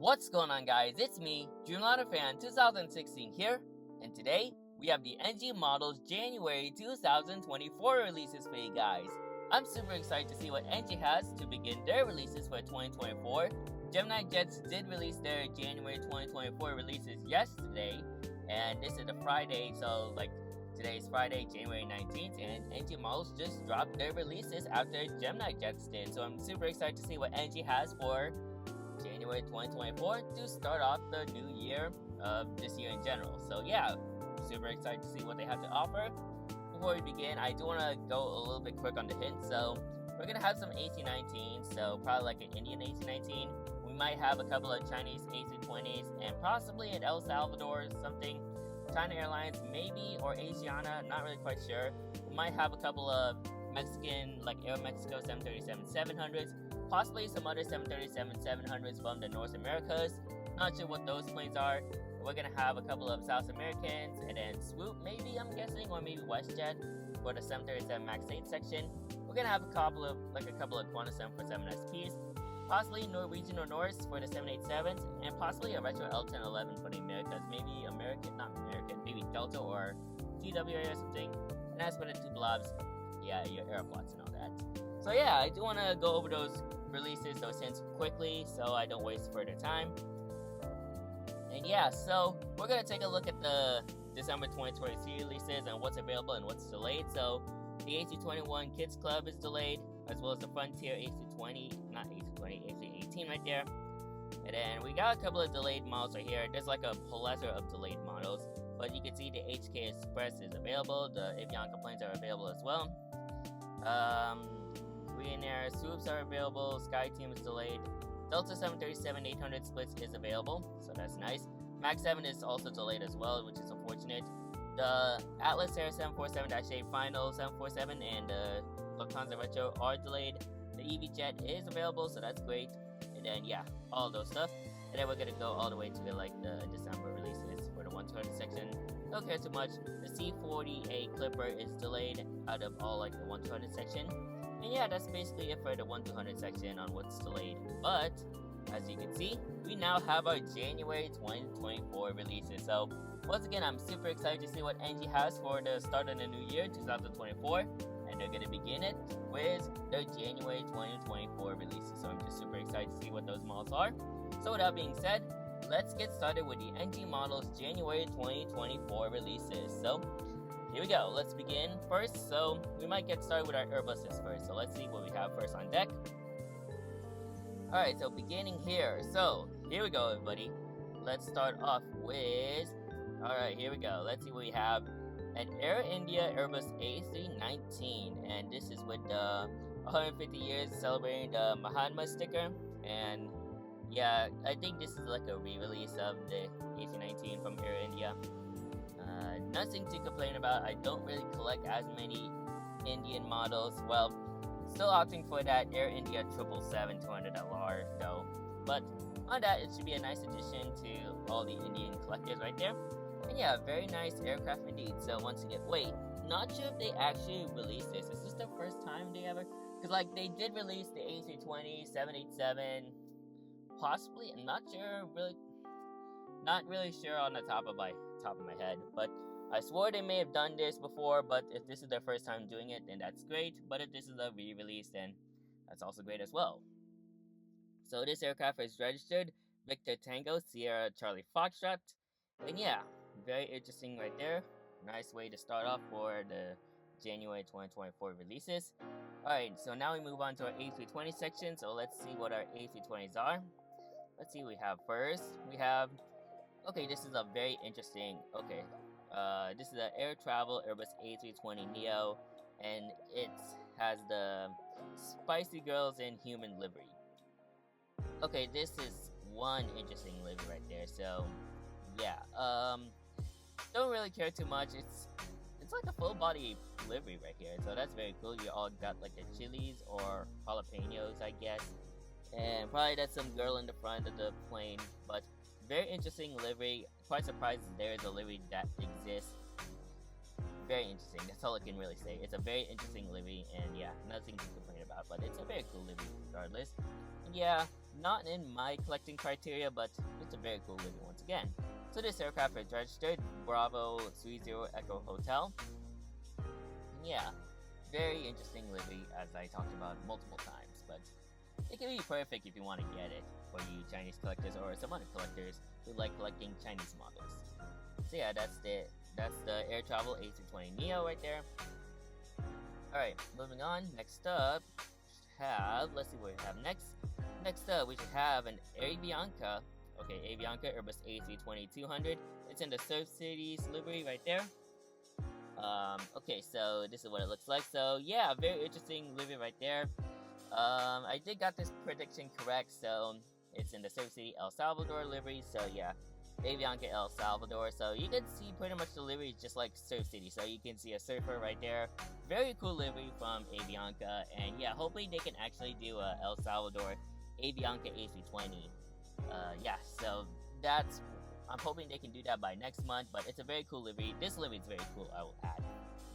What's going on, guys? It's me, Dreamliner Fan 2016 here, and today we have the NG Models January 2024 releases for you guys. I'm super excited to see what NG has to begin their releases for 2024. Gemini Jets did release their January 2024 releases yesterday, and this is a Friday, so today's Friday, January 19th, and NG Models just dropped their releases after Gemini Jets did. So I'm super excited to see what NG has for January 2024 to start off the new year of this year in general. So yeah, super excited to see what they have to offer. Before we begin, I do want to go a little bit quick on the hint. So we're going to have some AC-19s, so probably like an Indian AC-19. We might have a couple of Chinese AC-20s and possibly an El Salvador or something. China Airlines, maybe, or Asiana, not really quite sure. We might have a couple of Mexican, like Aeromexico 737-700s, possibly some other 737-700s from the North Americas. Not sure what those planes are. We're gonna have a couple of South Americans, and then Swoop, maybe, I'm guessing, or maybe WestJet for the 737 MAX 8 section. We're gonna have a couple of Qantas 747 SPs, possibly Norwegian or Norse for the 787s, and possibly a retro L1011 for the Americas. Maybe maybe Delta or TWA or something. And as for the two blobs, yeah, your Aeroflots and all that. So yeah, I do want to go over those releases, those hints quickly, so I don't waste further time. And yeah, so we're going to take a look at the December 2023 releases and what's available and what's delayed. So the AC-21 Kids Club is delayed, as well as the Frontier AC-18 right there. And then we got a couple of delayed models right here. There's like a plethora of delayed models, but you can see the HK Express is available. The Avianca planes are available as well. Korean Air Swoops are available. SkyTeam is delayed. Delta 737-800 splits is available, so that's nice. MAX 7 is also delayed as well, which is unfortunate. The Atlas Air 747-8 Final 747 and the Lufthansa Retro are delayed. The EVJet is available, so that's great. And then yeah, all those stuff. And then we're gonna go all the way to the December releases for the 120 section. Don't care too much. The C-40A Clipper is delayed out of all the 120 section. And yeah, that's basically it for the 1-200 section on what's delayed. But as you can see, we now have our January 2024 releases. So once again, I'm super excited to see what NG has for the start of the new year, 2024. And they're gonna begin it with their January 2024 releases. So I'm just super excited to see what those models are. So with that being said, let's get started with the NG Models January 2024 releases. So here we go, let's begin first. So we might get started with our Airbuses first. So let's see what we have first on deck. Alright, so beginning here. So here we go, everybody. Let's start off with, alright, here we go. Let's see what we have. An Air India Airbus A319, and this is with the 150 years celebrating the Mahatma sticker. And yeah, I think this is like a re-release of the A319 from Air India. Nothing to complain about. I don't really collect as many Indian models. Well, still opting for that Air India 777-200LR though. But on that, it should be a nice addition to all the Indian collectors right there. And yeah, very nice aircraft indeed. So once again, wait, not sure if they actually released this. Is this the first time they ever? Because they did release the A320, 787, possibly. I'm not sure, not really sure on the top of my head. But I swore they may have done this before. But if this is their first time doing it, then that's great. But if this is a re-release, then that's also great as well. So this aircraft is registered Victor Tango Sierra Charlie Foxtrot, and yeah, very interesting right there. Nice way to start off for the January 2024 releases. Alright, so now we move on to our A320 section. So let's see what our A320s are. Let's see what we have first. We have, okay, this is a very interesting, this is an Air Travel Airbus A320neo, and it has the Spicy Girls in human livery. Okay, this is one interesting livery right there. So yeah, don't really care too much. It's like a full body livery right here, so that's very cool. You all got the chilies or jalapenos, I guess, and probably that's some girl in the front of the plane. But very interesting livery. Quite surprised there is a livery that exists. Very interesting. That's all I can really say. It's a very interesting livery, and yeah, nothing to complain about. But it's a very cool livery regardless. And yeah, not in my collecting criteria, but it's a very cool livery once again. So this aircraft is registered Bravo 30 Echo Hotel. Yeah, very interesting livery, as I talked about multiple times, but it can be perfect if you want to get it for you Chinese collectors or some other collectors who like collecting Chinese models. So yeah, that's the Air Travel A320neo right there. Alright, moving on. Next up, let's see what we have next. Next up, we should have an Avianca. Okay, Avianca Airbus A320-200. It's in the Surf Cities livery right there. Okay, so this is what it looks like. So yeah, very interesting livery right there. I did got this prediction correct, so it's in the Surf City El Salvador livery. So yeah, Avianca El Salvador. So you can see pretty much the livery is just like Surf City. So you can see a surfer right there. Very cool livery from Avianca, and yeah, hopefully they can actually do a El Salvador Avianca A320. Yeah, so I'm hoping they can do that by next month. But it's a very cool livery. This livery is very cool, I will add.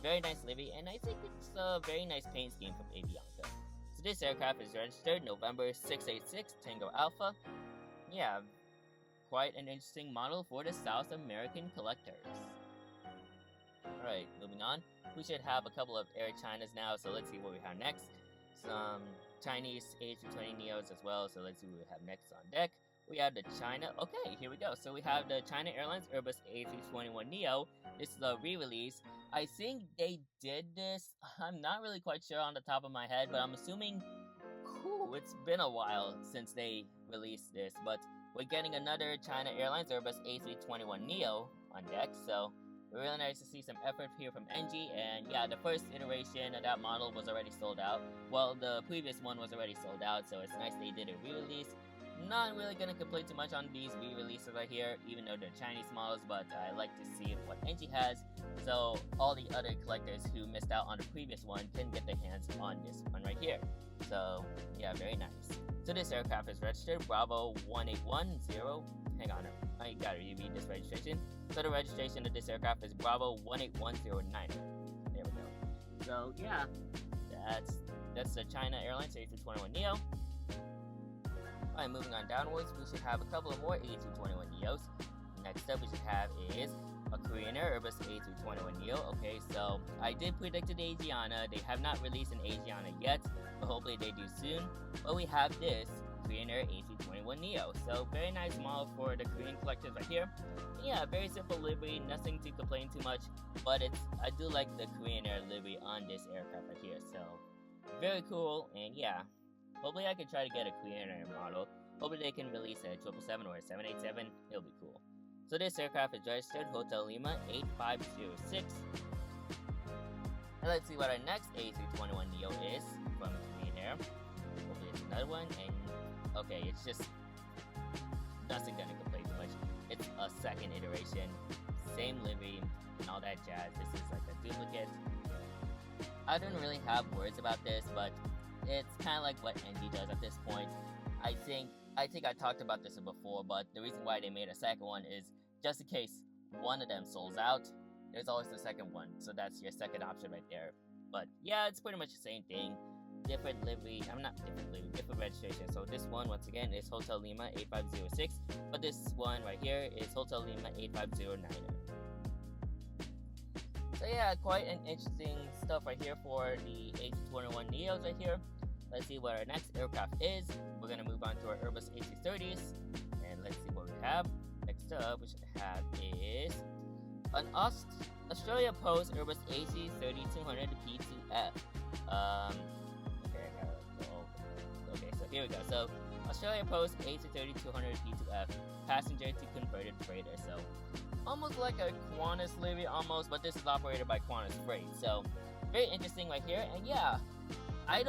Very nice livery, and I think it's a very nice paint scheme from Avianca. So this aircraft is registered November 686 Tango Alpha. Yeah, quite an interesting model for the South American collectors. Alright, moving on. We should have a couple of Air Chinas now, so let's see what we have next. Some Chinese A320neos as well, so let's see what we have next on deck. We have the China. Okay, here we go. So we have the China Airlines Airbus A321neo. This is a re-release. I think they did this. I'm not really quite sure on the top of my head, but I'm assuming. Cool, it's been a while since they released this, but we're getting another China Airlines Airbus A321neo on deck. So really nice to see some effort here from NG. And yeah, the first iteration of that model was already sold out. Well, the previous one was already sold out, so it's nice they did a re-release. Not really gonna complain too much on these re-releases right here, even though they're Chinese models, but I like to see what NG has, so all the other collectors who missed out on the previous one can get their hands on this one right here. So yeah, very nice. So this aircraft is registered Bravo 1810. Hang on, I gotta reread this registration. So the registration of this aircraft is Bravo 1810. There we go. So yeah, that's the China Airlines A321neo. Alright, moving on downwards, we should have a couple of more A321neos. Next up we should have is a Korean Air Airbus A321neo. Okay, so I did predict the Asiana. They have not released an Asiana yet, but hopefully they do soon. But we have this Korean Air A321neo. So very nice model for the Korean collectors right here. And yeah, very simple livery, nothing to complain too much. But I do like the Korean Air livery on this aircraft right here. So very cool, and yeah. Hopefully I can try to get a Korean Air model. Hopefully they can release a 777 or a 787. It'll be cool. So this aircraft is registered Hotel Lima 8506. And let's see what our next A321neo is from Korean Air. Hopefully it's another one. And okay, it's just nothing gonna complain too much. It's a second iteration, same livery and all that jazz. This is like a duplicate. I don't really have words about this, but it's kind of like what NG does at this point. I think I talked about this before, but the reason why they made a second one is just in case one of them sells out, there's always the second one. So that's your second option right there. But yeah, it's pretty much the same thing. Different livery. Different registration. So this one, once again, is Hotel Lima 8506. But this one right here is Hotel Lima 8509. So yeah, quite an interesting stuff right here for the A321neos right here. Let's see what our next aircraft is. We're gonna move on to our Airbus A330s, and let's see what we have. Next up, we should have is an Australia Post Airbus AC3200 P2F. Okay, so here we go. So Australia Post AC3200 P2F, passenger to converted freighter. So almost like a Qantas livery, almost, but this is operated by Qantas Freight. So very interesting right here. And yeah, I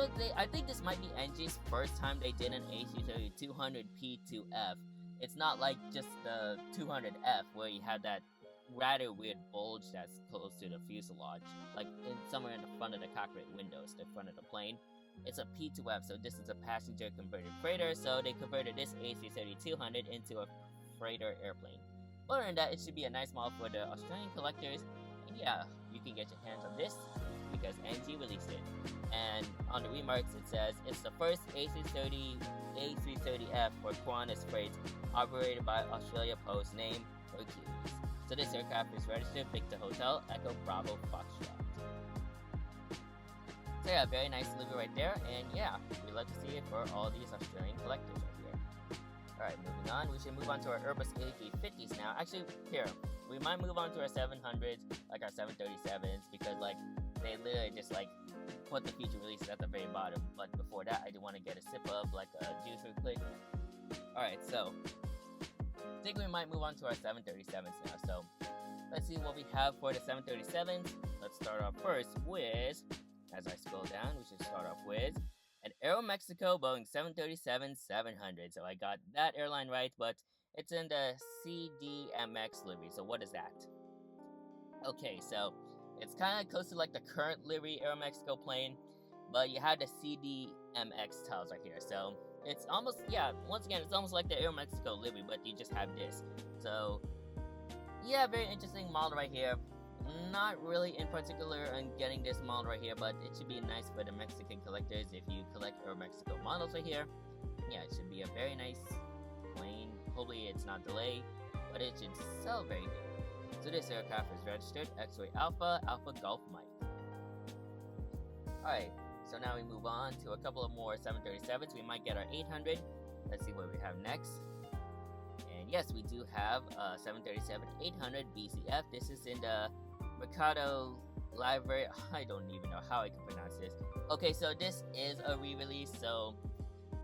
think this might be NG's first time they did an AC3200 P2F. It's not like just the 200F where you have that rather weird bulge that's close to the fuselage, like somewhere in the front of the cockpit windows, the front of the plane. It's a P2F, so this is a passenger converted freighter. So they converted this AC3200 into a freighter airplane. Other than that, it should be a nice model for the Australian collectors. And yeah, you can get your hands on this. because NG released it. And on the remarks it says, it's the first A330F for Qantas Freight operated by Australia Post, name Hercules. So this aircraft is registered Victor Hotel Echo Bravo Foxtrot. So yeah, very nice livery right there, and yeah, we love to see it for all these Australian collectors right here. Alright, moving on, we should move on to our Airbus A350s now. Actually, here, we might move on to our 700s, like our 737s, because like, they literally just like, put the feature releases at the very bottom. But before that, I do want to get a sip of like a juice real quick. Alright, so, I think we might move on to our 737s now, so, let's see what we have for the 737s. Let's start off first with, as I scroll down, we should start off with an Aeromexico Boeing 737-700. So I got that airline right, but it's in the CDMX livery. So what is that? Okay, so it's kind of close to like the current livery Aeromexico plane, but you have the CDMX tiles right here. So it's almost, yeah, once again, it's almost like the Aeromexico livery, but you just have this. So yeah, very interesting model right here. Not really in particular on getting this model right here, but it should be nice for the Mexican collectors if you collect Aeromexico models right here. Yeah, it should be a very nice plane. Hopefully it's not delayed, but it should sell very good. So this aircraft is registered X-Ray Alpha, Alpha Golf Mike. Alright, so now we move on to a couple of more 737s. We might get our 800. Let's see what we have next. And yes, we do have 737-800 BCF. This is in the Mercado Library. I don't even know how I can pronounce this. Okay, so this is a re-release, so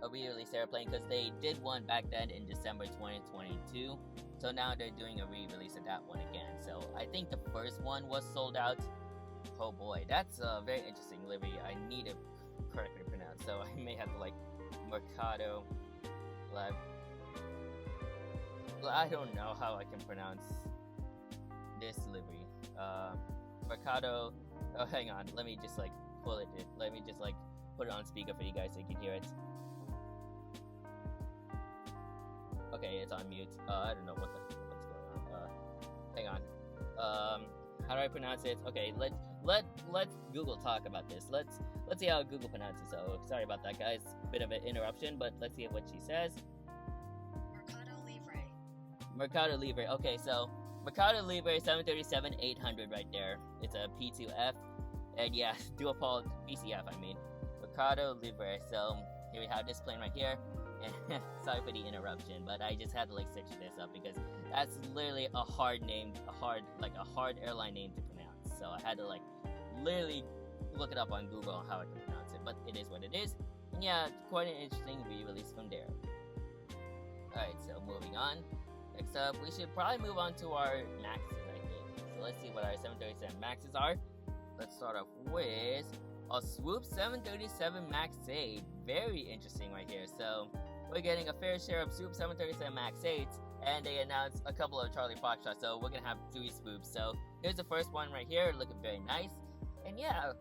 a re-release airplane, because they did one back then in December 2022. So now they're doing a re-release of that one again. So I think the first one was sold out. Oh boy, that's a very interesting livery. I need to correctly pronounce, so I may have to like Mercado Live. I don't know how I can pronounce this livery. Mercado. Oh, hang on. Let me just like pull it. Let me just like put it on speaker for you guys so you can hear it. Okay, it's on mute. I don't know what's going on. Hang on. How do I pronounce it? Okay, let's Google talk about this. Let's see how Google pronounces. So sorry about that, guys. Bit of an interruption, but let's see what she says. Mercado Libre. Okay, so Mercado Libre 737-800 right there. It's a P2F, and yeah, dual pole BCF. I mean, Mercado Libre. So here we have this plane right here. And sorry for the interruption, but I just had to like stitch this up because that's literally a hard name, a hard airline name to pronounce. So I had to like literally look it up on Google on how I can pronounce it. But it is what it is. And yeah, quite an interesting re-release from there. Alright, so moving on. Next up, we should probably move on to our Maxes, I think. So let's see what our 737 Maxes are. Let's start off with a Swoop 737 Max 8. Very interesting right here. So we're getting a fair share of Swoop 737 Max 8s, and they announced a couple of Charlie Foxtrot, so we're gonna have 3 Swoops. So here's the first one right here, looking very nice. And yeah,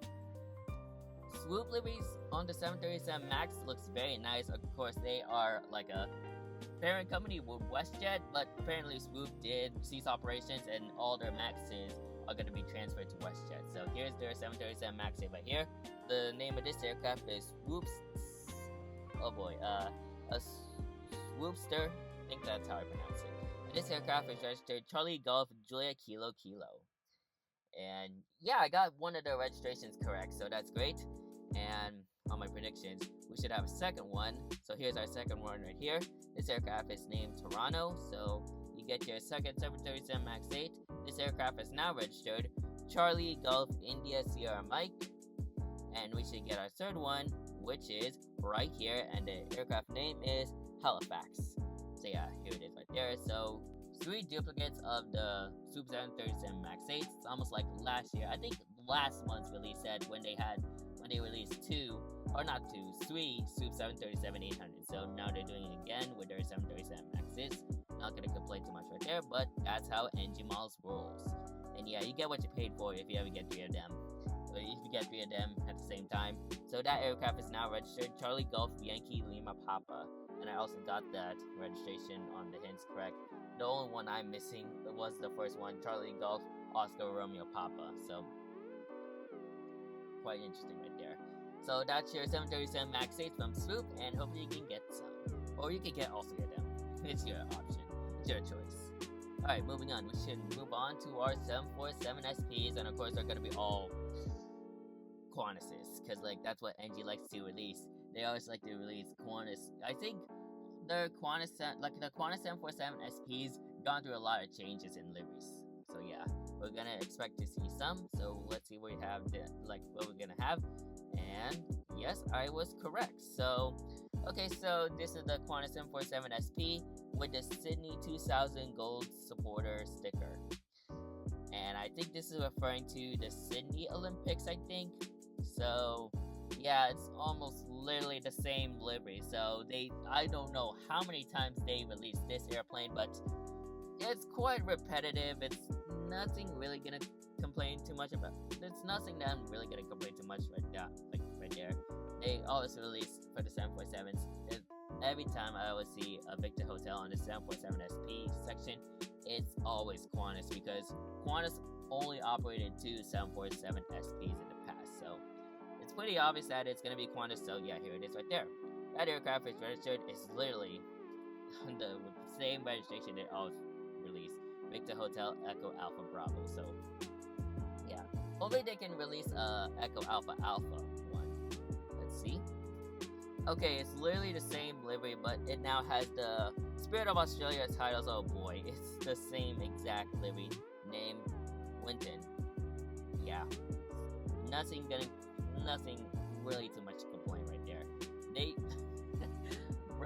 Swoop liveries on the 737 Max looks very nice. Of course, they are like a parent company with WestJet, but apparently Swoop did cease operations and all their Maxes are going to be transferred to WestJet. So here's their 737 Max 8 right here. The name of this aircraft is Swoops. Oh boy, a Swoopster. I think that's how I pronounce it. And this aircraft is registered Charlie Golf Julia Kilo Kilo. And yeah, I got one of the registrations correct, so that's great. And on my predictions, we should have a second one. So here's our second one right here. This aircraft is named Toronto, so you get your second 737 Max 8. This aircraft is now registered Charlie Golf India Sierra Mike. And we should get our third one, which is right here, and the aircraft name is Halifax. So yeah, here it is right there. So 3 duplicates of the Swoop 737 Max 8. It's almost like last year. I think last month's release said when they released 3 Swoop 737-800. So now they're doing it again with their 737 Maxes. Not gonna complain too much right there, but that's how NG Malls rolls. And yeah, you get what you paid for if you ever get 3 of them. So if you get 3 of them at the same time. So that aircraft is now registered Charlie Golf Yankee Lima Papa. And I also got that registration on the hints correct. The only one I'm missing was the first one, Charlie Golf Oscar Romeo Papa. So quite interesting right there. So that's your 737 MAX 8 from Swoop, and hopefully you can get some. Or you can also get them. It's your option. It's your choice. Alright, moving on. We should move on to our 747 SPs, and of course they're going to be all Qantases, because like that's what NG likes to release. They always like to release Qantas. I think the Qantas 747 SPs gone through a lot of changes in liveries. So yeah, we're gonna expect to see some. So let's see what we have, what we're gonna have. And yes, I was correct. So okay, so this is the Qantas 747 SP with the Sydney 2000 Gold Supporter sticker. And I think this is referring to the Sydney Olympics, I think. So yeah, it's almost literally the same livery. So I don't know how many times they released this airplane, but it's quite repetitive. It's nothing really gonna complain too much about. It's nothing that I'm really gonna complain too much right now, like right there. They always release for the 747s. Every time I always see a Victor Hotel on the 747 SP section, it's always Qantas, because Qantas only operated 2 747 SPs in the past. So it's pretty obvious that it's gonna be Qantas. So yeah, here it is right there. That aircraft is registered. It's literally with the same registration they always release, Victor Hotel Echo Alpha Bravo. So yeah, hopefully they can release Echo Alpha Alpha one. Let's see. Okay, it's literally the same livery, but it now has the Spirit of Australia titles. Oh boy, it's the same exact livery, name Winton. Yeah, nothing really too much to complain right there.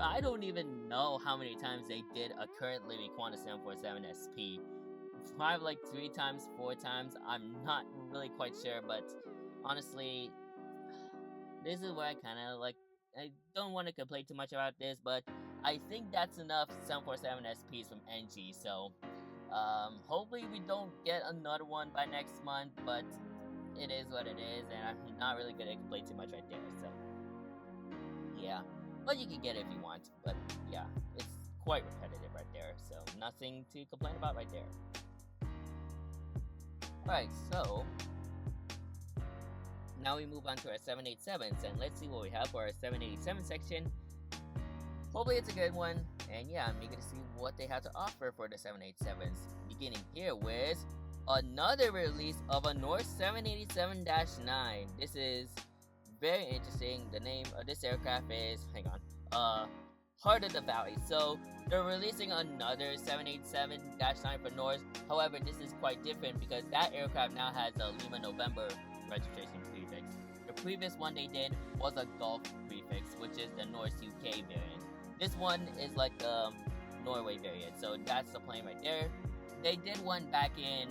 I don't even know how many times they did a current livery Qantas 747 SP. Probably like 3 times, 4 times. I'm not really quite sure, but honestly, this is where I kind of like. I don't want to complain too much about this, but I think that's enough 747 SPs from NG. So, hopefully we don't get another one by next month, but it is what it is, and I'm not really gonna complain too much right there. So, yeah, but you can get it if you want. But yeah, it's quite repetitive right there, so nothing to complain about right there. Alright, so now we move on to our 787s, and let's see what we have for our 787 section. Hopefully it's a good one, and yeah, I'm eager to see what they have to offer for the 787s. Beginning here with another release of a Norse 787-9. This is very interesting. The name of this aircraft is, Heart of the Valley. So they're releasing another 787-9 for Norse. However, this is quite different because that aircraft now has a Lima November registration prefix. The previous one they did was a Gulf prefix, which is the Norse UK variant. This one is like the Norway variant, so that's the plane right there. They did one back in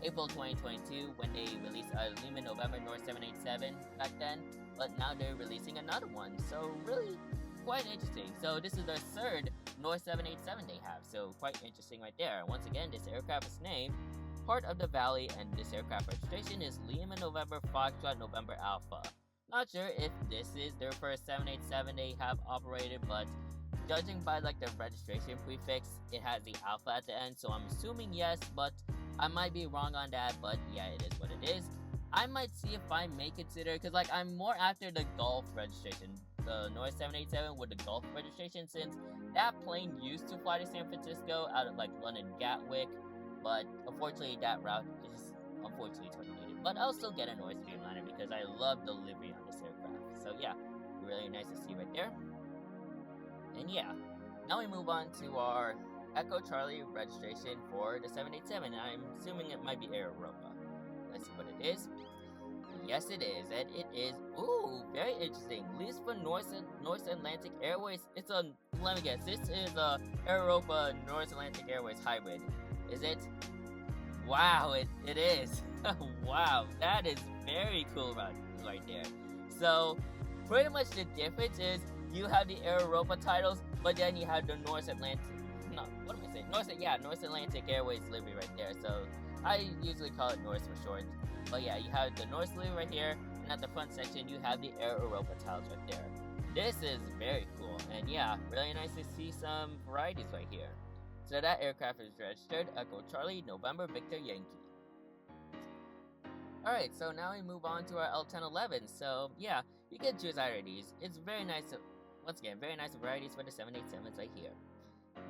April 2022 when they released a Lima November Norse 787 back then, but now they're releasing another one, so really quite interesting. So this is their third Norse 787 they have, so quite interesting right there. Once again, this aircraft is named Heart of the Valley, and this aircraft registration is Lima November Foxtrot November Alpha. Not sure if this is their first 787 they have operated, but judging by like the registration prefix, it has the alpha at the end, so I'm assuming yes, but I might be wrong on that. But yeah, it is what it is. I might see if I may consider, because like I'm more after the Gulf registration, the Norse 787 with the Gulf registration, since that plane used to fly to San Francisco out of like London Gatwick, but unfortunately that route is unfortunately terminated. But I'll still get a Norse Dreamliner because I love the livery on this aircraft. So yeah, really nice to see right there. And yeah, now we move on to our Echo Charlie registration for the 787. I'm assuming it might be Air Europa. Let's see what it is. Yes, it is, and it is, ooh, very interesting. Lease for North Atlantic Airways. Let me guess, this is a Air Europa North Atlantic Airways hybrid. Is it? Wow, it is. Wow, that is very cool right there. So, pretty much the difference is you have the Air Europa titles, but then you have the North Atlantic Airways livery right there. So, I usually call it Norse for short. But yeah, you have the Norse livery right here, and at the front section, you have the Air Europa titles right there. This is very cool, and yeah, really nice to see some varieties right here. So that aircraft is registered Echo Charlie November Victor Yankee. Alright, so now we move on to our L1011. So, yeah, you can choose either of these. It's very nice, once again, very nice varieties for the 787s right here.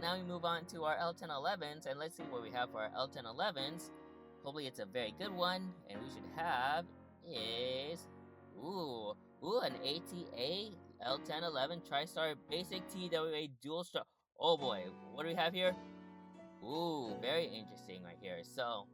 Now we move on to our L1011s, and let's see what we have for our L1011s. Hopefully it's a very good one, and we should have is, an ATA L1011 TriStar Basic TWA Dual Star. Oh boy, what do we have here? Ooh, very interesting right here. So,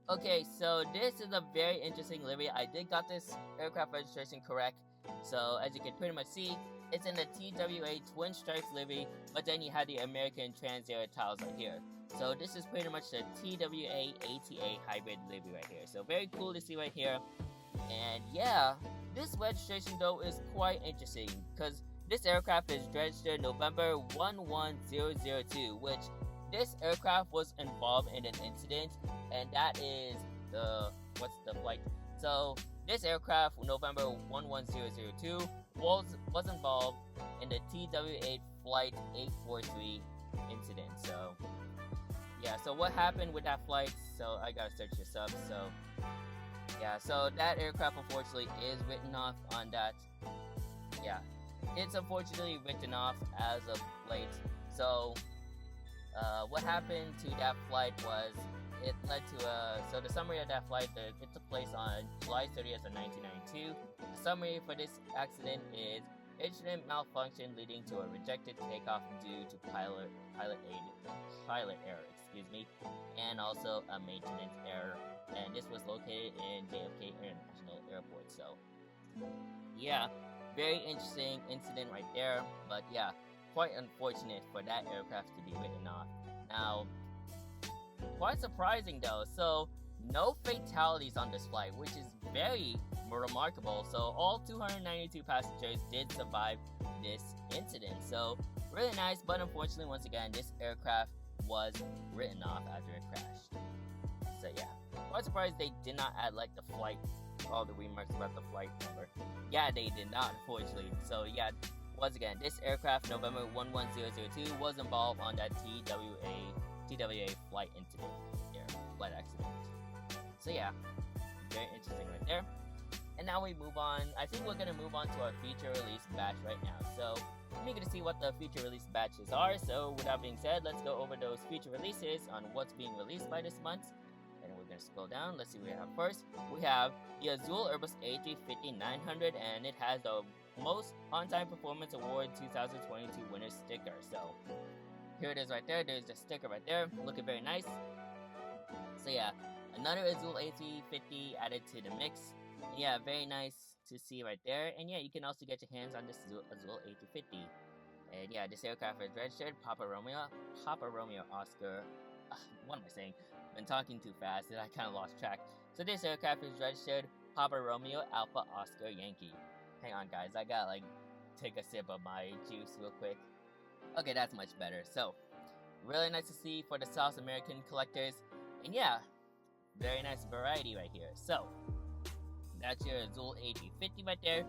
okay, so this is a very interesting livery. I did got this aircraft registration correct. So, as you can pretty much see, it's in the TWA Twin Stripes livery, but then you have the American Transair tiles right here. So, this is pretty much the TWA ATA hybrid livery right here. So, very cool to see right here. And yeah, this registration though is quite interesting, because this aircraft is registered November 11002, which this aircraft was involved in an incident, and that is what's the flight? So this aircraft, November 11002, was involved in the TWA Flight 843 incident. So yeah, so what happened with that flight? So I gotta search this up. So yeah, so that aircraft unfortunately is written off on that. Yeah, it's unfortunately written off as of late. So what happened to that flight was it led to so the summary of that flight, it took place on July 30th of 1992. The summary for this accident is instrument malfunction leading to a rejected takeoff due to pilot error, and also a maintenance error. And this was located in JFK International Airport. So yeah, very interesting incident right there. But yeah, quite unfortunate for that aircraft to be written off. Now, quite surprising though. So no fatalities on this flight, which is very remarkable. So all 292 passengers did survive this incident. So really nice, but unfortunately, once again, this aircraft was written off after it crashed. So yeah, quite surprised they did not add like the flight, all the remarks about the flight number. Yeah, they did not, unfortunately. So yeah, once again, this aircraft, November 11002, was involved on that TWA flight incident there, flight accident. So yeah, very interesting right there. And now we move on. I think we're gonna move on to our feature release batch right now. So we're gonna see what the feature release batches are. So with that being said, let's go over those feature releases on what's being released by this month. And we're gonna scroll down. Let's see what we have first. We have the Azul Airbus A350-900, and it has the most on-time performance award 2022 winner sticker. So here it is right there. There's the sticker right there, looking very nice. So yeah, another Azul A350 added to the mix. Yeah, very nice to see right there. And yeah, you can also get your hands on this Azul A350. And yeah, this aircraft is registered Papa Romeo Oscar. What am I saying? Been talking too fast that I kind of lost track. So this aircraft is registered Papa Romeo Alpha Oscar Yankee. Hang on, guys. I gotta like take a sip of my juice real quick. Okay, that's much better. So, really nice to see for the South American collectors. And yeah, very nice variety right here. So, that's your Azul A350 right there.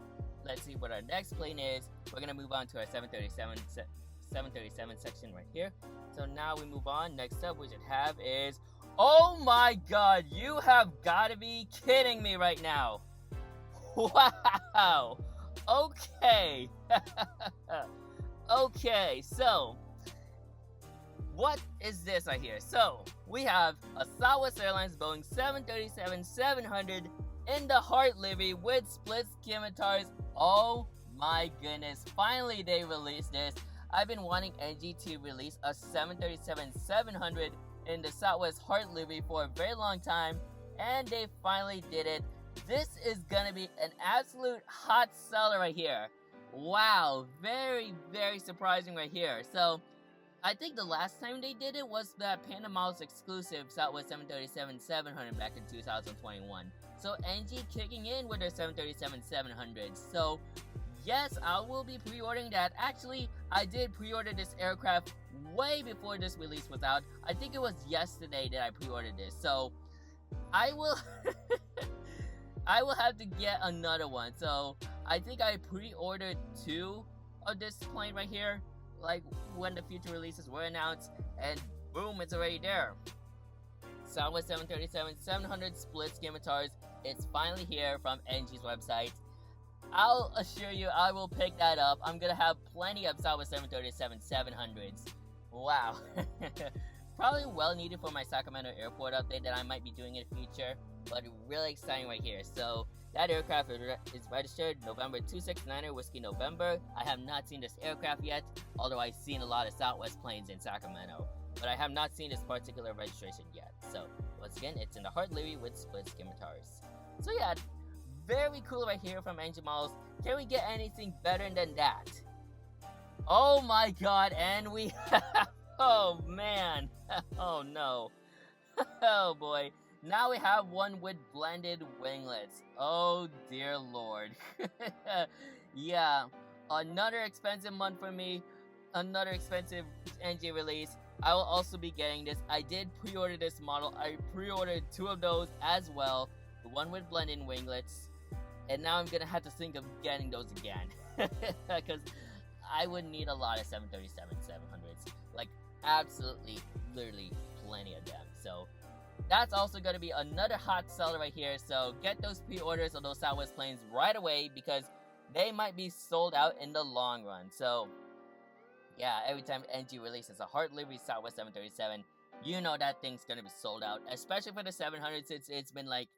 Let's see what our next plane is. We're gonna move on to our 737 section right here. So now we move on. Next up we should have is, oh my god, you have gotta be kidding me right now. Wow. Okay. Okay, so what is this right here? So we have a Southwest Airlines Boeing 737-700 in the Heart livery with split scimitars. Oh my goodness, finally they released this. I've been wanting NG to release a 737-700 in the Southwest Heart livery for a very long time, and they finally did it. This is gonna be an absolute hot seller right here. Wow, very, very surprising right here. So, I think the last time they did it was that Panama's exclusive Southwest 737-700 back in 2021. So, NG kicking in with their 737-700. So, yes, I will be pre-ordering that. Actually, I did pre-order this aircraft way before this release was out. I think it was yesterday that I pre-ordered this. So, I will... I will have to get another one. So I think I pre-ordered 2 of this plane right here, like when the future releases were announced, and boom, it's already there. Southwest 737-700 split scimitars It's finally here from NG's website. I'll assure you, I will pick that up. I'm gonna have plenty of Southwest 737-700s. Wow. Probably well needed for my Sacramento airport update that I might be doing in the future, but really exciting right here. So that aircraft is registered November 269er Whiskey November. I have not seen this aircraft yet, although I've seen a lot of Southwest planes in Sacramento, but I have not seen this particular registration yet. So once again, it's in the Hart Leary with split scimitars. So yeah, very cool right here from NG Models. Can we get anything better than that? Oh my god, and we oh man. Oh no. Oh boy. Now we have one with blended winglets. Oh dear lord. Yeah, another expensive month for me. Another expensive NG release. I will also be getting this. I did pre-order this model. I pre-ordered 2 of those as well. The one with blended winglets. And now I'm gonna have to think of getting those again. Because I would need a lot of 737-700s. Like, absolutely, literally plenty of them. So that's also going to be another hot seller right here. So get those pre-orders of those Southwest planes right away, because they might be sold out in the long run. So yeah, every time NG releases a Hart Leary Southwest 737, you know that thing's going to be sold out. Especially for the 700s, it's been like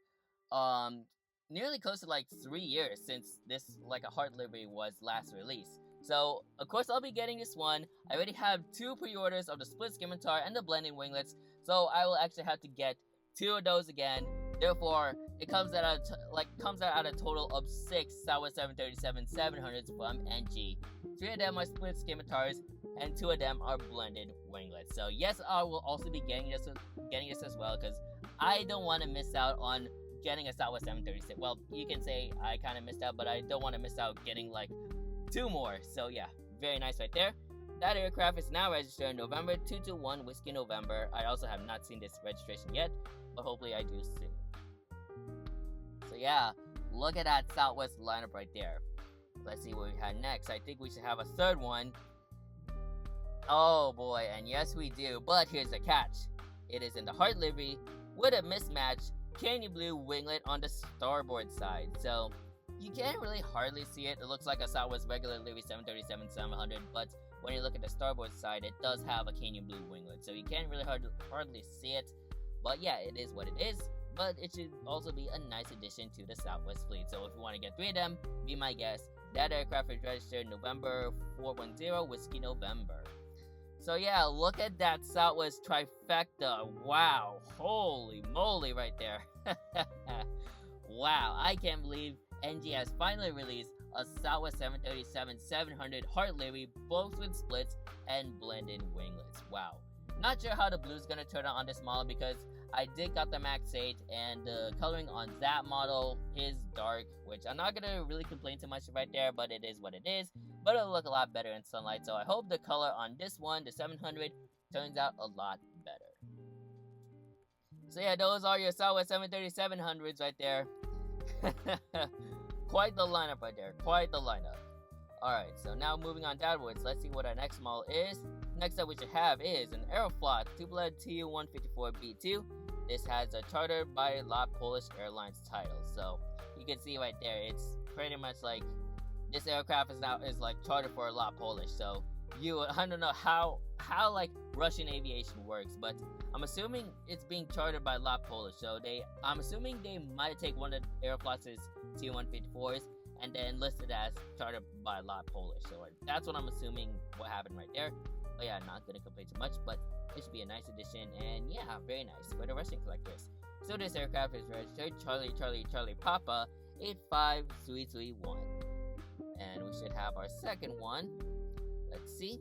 nearly close to like 3 years since this like a Hart Leary was last released. So of course I'll be getting this one. I already have 2 pre-orders of the split scimitar and the blending winglets, so I will actually have to get 2 of those again. Therefore, it comes out at a total of 6 Southwest 737-700s from NG. 3 of them are split scimitars, and 2 of them are blended winglets. So yes, I will also be getting this as well, because I don't want to miss out on getting a Southwest 737. Well, you can say I kind of missed out, but I don't want to miss out getting like 2 more. So yeah, very nice right there. That aircraft is now registered in November 221 Whiskey November. I also have not seen this registration yet, but hopefully I do soon. So yeah, look at that Southwest lineup right there. Let's see what we had next. I think we should have a third one. Oh boy, and yes we do, but here's the catch. It is in the Hart Leary with a mismatched candy blue winglet on the starboard side. So you can't really hardly see it. It looks like a Southwest regular Leary 737-700, but when you look at the starboard side, it does have a canyon blue winglet, so you can't really hardly see it. But yeah, it is what it is. But it should also be a nice addition to the Southwest fleet. So if you want to get 3 of them, be my guest. That aircraft is registered November 410 Whiskey November. So yeah, look at that Southwest trifecta. Wow, holy moly right there. Wow, I can't believe NG has finally released a Southwest 737-700 Hart Leary, both with splits and blended winglets. Wow. Not sure how the blue is going to turn out on this model, because I did got the Max 8, and the coloring on that model is dark, which I'm not going to really complain too much right there, but it is what it is. But it'll look a lot better in sunlight, so I hope the color on this one, the 700, turns out a lot better. So yeah, those are your Southwest 737-700s right there. Quite the lineup right there, quite the lineup. Alright, so now moving on downwards, let's see what our next model is. Next up we should have is an Aeroflot Tupolev Tu-154B2. This has a charter by La Polish Airlines title. So you can see right there, it's pretty much like this aircraft is like chartered for La Polish. So I don't know how like Russian aviation works, but I'm assuming it's being chartered by La Polish. So I'm assuming they might take one of Aeroflot's Tu-154s and then listed as chartered by La Polish. So that's what I'm assuming what happened right there. But yeah, not gonna complain too much, but it should be a nice addition, and yeah, very nice for the Russian collectors. So this aircraft is registered Charlie Papa 85331. And we should have our second one. Let's see.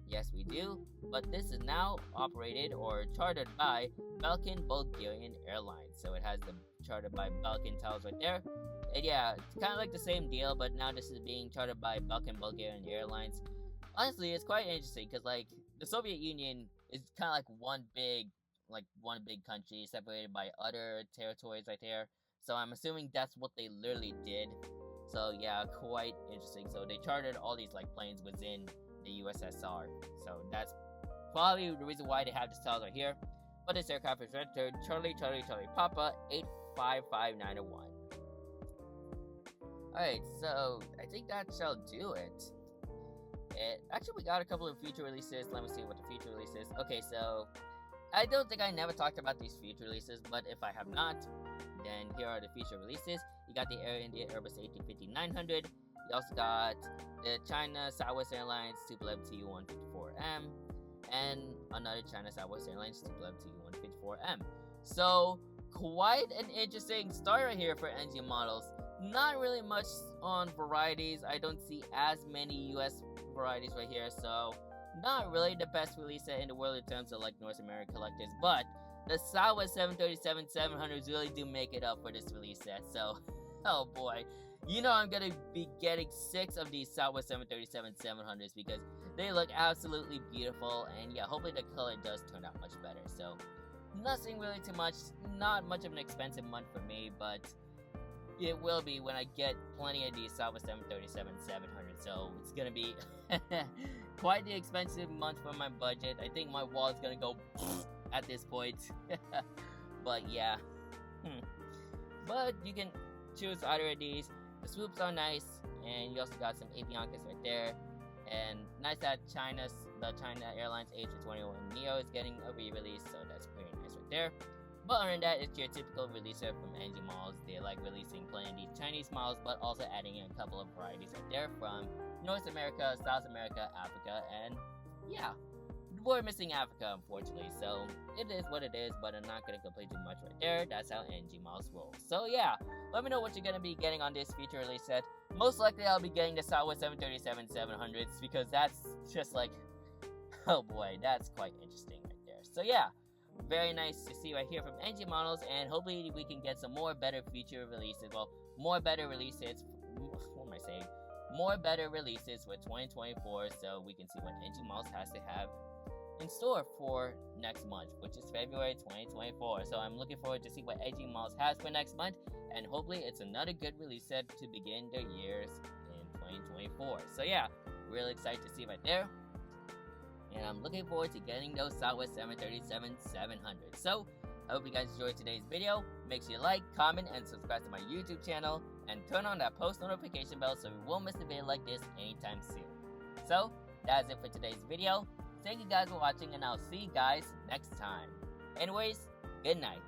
Yes, we do. But this is now operated or chartered by Balkan Bulgarian Airlines. So it has the chartered by Balkan tiles right there. And yeah, it's kind of like the same deal, but now this is being chartered by Balkan Bulgarian Airlines. Honestly, it's quite interesting, because like the Soviet Union is kind of like one big country separated by other territories right there. So I'm assuming that's what they literally did. So yeah, quite interesting. So they chartered all these like planes within the USSR. So that's probably the reason why they have this tiles right here. But this aircraft is registered Charlie Papa 5591. Alright, so I think that shall do it. Actually, we got a couple of future releases. Let me see what the future release is. Okay, so I don't think I never talked about these future releases, but if I have not, then here are the future releases. You got the Air India Airbus A350-900. You also got the China Southwest Airlines Tupolev Tu-154M, and another China Southwest Airlines Tupolev Tu-154M. So, quite an interesting start right here for NG models. Not really much on varieties. I don't see as many US varieties right here, so not really the best release set in the world in terms of like North American collectors, but the Southwest 737-700s really do make it up for this release set. So, oh boy, you know I'm gonna be getting 6 of these Southwest 737-700s because they look absolutely beautiful, and yeah, hopefully the color does turn out much better. So, nothing really too much, not much of an expensive month for me, but it will be when I get plenty of these Southwest 737-700, so it's gonna be quite the expensive month for my budget. I think my wallet's gonna go at this point. But yeah. But you can choose either of these. The swoops are nice, and you also got some Aviancas right there. And nice that the China Airlines A321neo is getting a re-release, so that's pretty nice right there. But other than that, it's your typical releaser from NG Models. They like releasing plenty of these Chinese models, but also adding in a couple of varieties right there from North America, South America, Africa, and yeah, we're missing Africa, unfortunately. So it is what it is, but I'm not gonna complain too much right there. That's how NG Models roll. So yeah, let me know what you're gonna be getting on this feature release set. Most likely, I'll be getting the Southwest 737-700s because that's just like, oh boy, that's quite interesting right there. So yeah. Very nice to see right here from NG Models, and hopefully we can get some more better feature releases. Well, more better releases. What am I saying? More better releases for 2024, so we can see what NG Models has to have in store for next month, which is February 2024. So I'm looking forward to see what NG Models has for next month, and hopefully it's another good release set to begin their years in 2024. So yeah, really excited to see right there. And I'm looking forward to getting those Southwest 737-700. So, I hope you guys enjoyed today's video. Make sure you like, comment, and subscribe to my YouTube channel. And turn on that post notification bell so you won't miss a video like this anytime soon. So, that's it for today's video. Thank you guys for watching, and I'll see you guys next time. Anyways, good night.